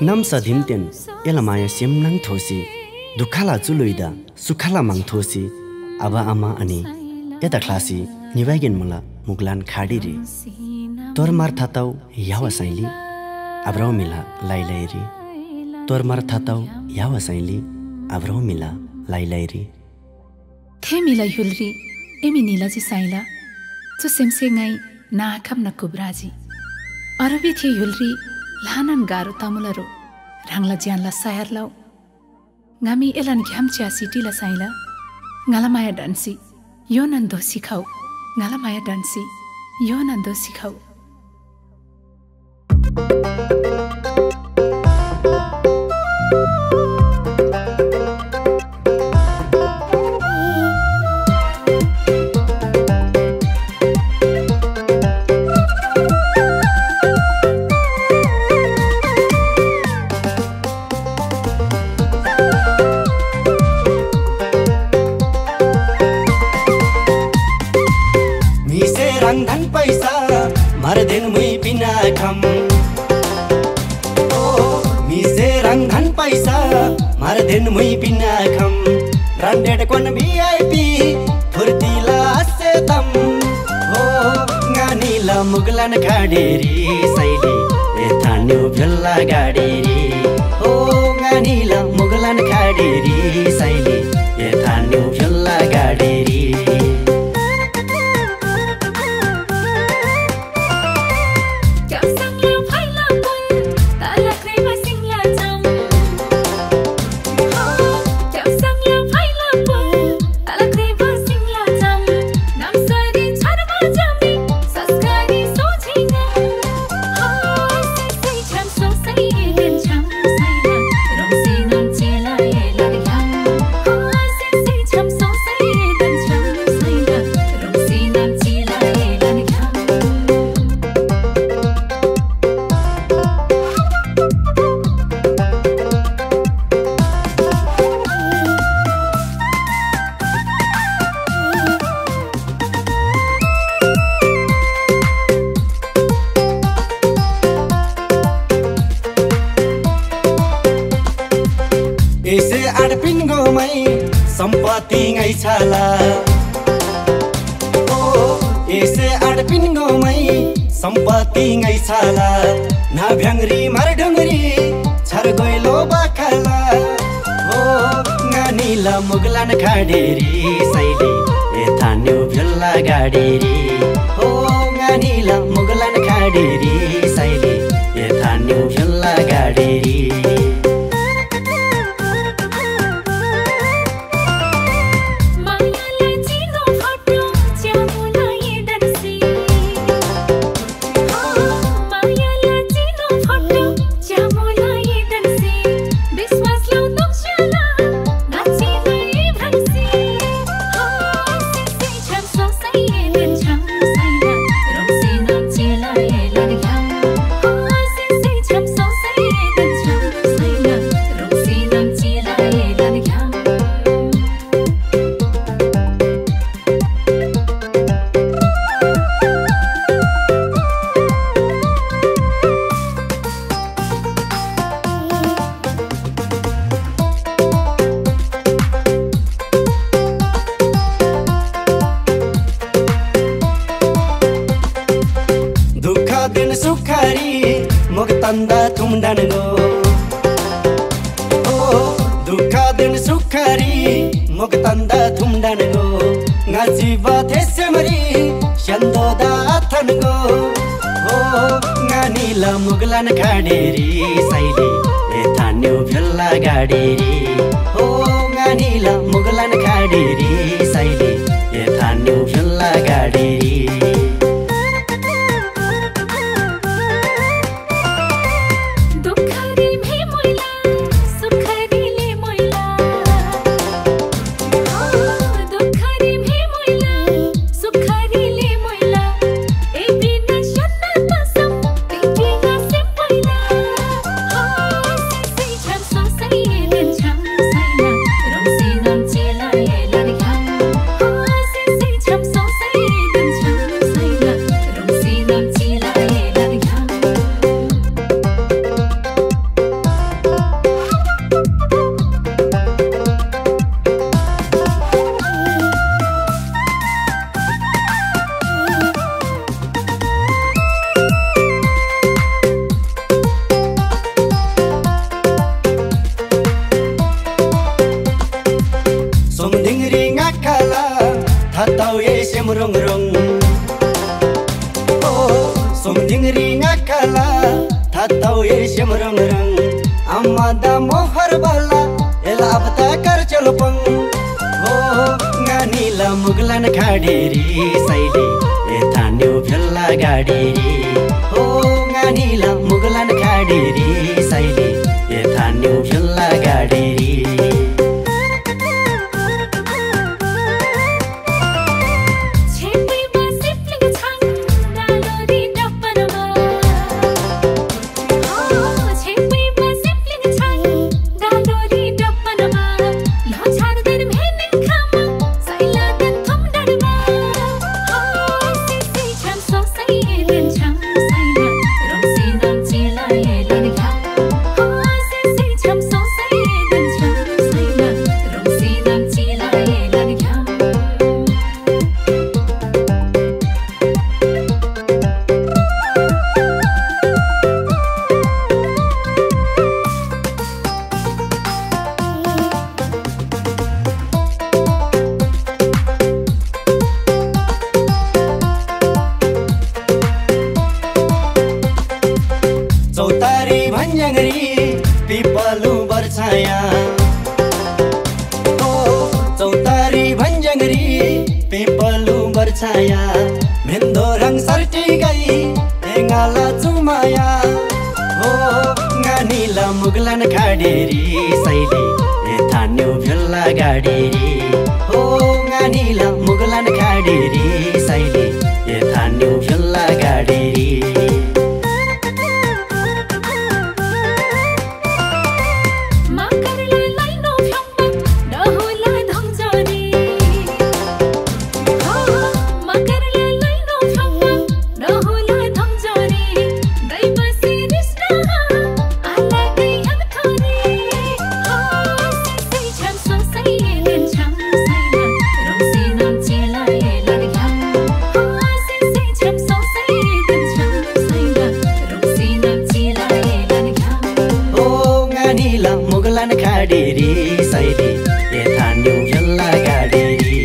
Nam sa dimten elamaya sim nang thosi dukhala chuluida sukhala mang thosi aba ama ani eta klasi nibagen mala muglan khadi ri tor mar thatau yawa saili abrau mila lailairi tor mar thatau yawa saili abrau mila lailairi the mila hulri emi nila ji saila chu semse ngai na kham na kubraji arabi the hulri lanan garu tamularo rangla janla sayar lau ngami elan gyam cha city la saila ngalamaya dansi yo nando sikhau ngalamaya dansi yo nando sikhau दिन मुई बिना खम branded कोन VIP फुर्तीला से तम हो गानीला मुगलन गाडीरी सैली ए थान्यु भल्ला गाडीरी हो गानीला मुगलन गाडीरी सैली ए थान्यु भल्ला गाडीरी सम्पत्ति ngै छाला ओ एसे आडपिन गमै सम्पत्ति ngै छाला ना भ्याङ्री मार ढङ्गरी छर गइलो बाखाला ओ गानीला मुगलान खाडेरी सैली ए थान्यु भल्ला गाडीरी ओ गानीला मुगलान खाडेरी सैली ए थान्यु भल्ला गाडीरी मुक्तंदा तुमडन गो ओ दुखा दिन Sukhri मुक्तंदा तुमडन go ngajiba thesemari shandoda athan go o nganila muglan khaderi saili e thanyu bhalla gaderi o nganila muglan khaderi saili e thanyu bhalla gaderi Like जिंगरी ngakala thatau ye shem rang rang amada mohar bala ela abta kar chalpang ho ngani la muglan khaderi saili e thanyu phella gaderi ho ngani la muglan khaderi saili e thanyu phella gaderi चौतारी भन्ज्याङरी पिपलु बर्छाया हो चौतारी भन्ज्याङरी पिपलु बर्छाया मेन्दो रङ सर्टी गई एङ्गाला चुमाया हो गानीला मुगलन खाडेरी सैली ए थान्यु भेल्ला गाडेरी हो गानीला मुगलन खाडेरी सैली ए थान्यु भेल्ला गाडेरी मुगलन खाडेरी सैली ए थान्यु भेल्ला गाडेरी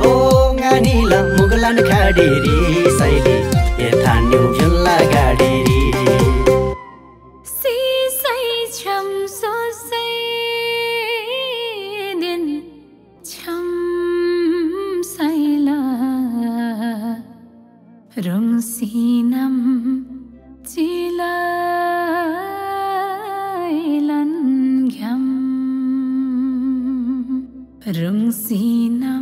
ओ गानीला मुगलन खाडेरी सैली ए थान्यु भेल्ला गाडेरी Rungsinam chilailan gyam Rungsinam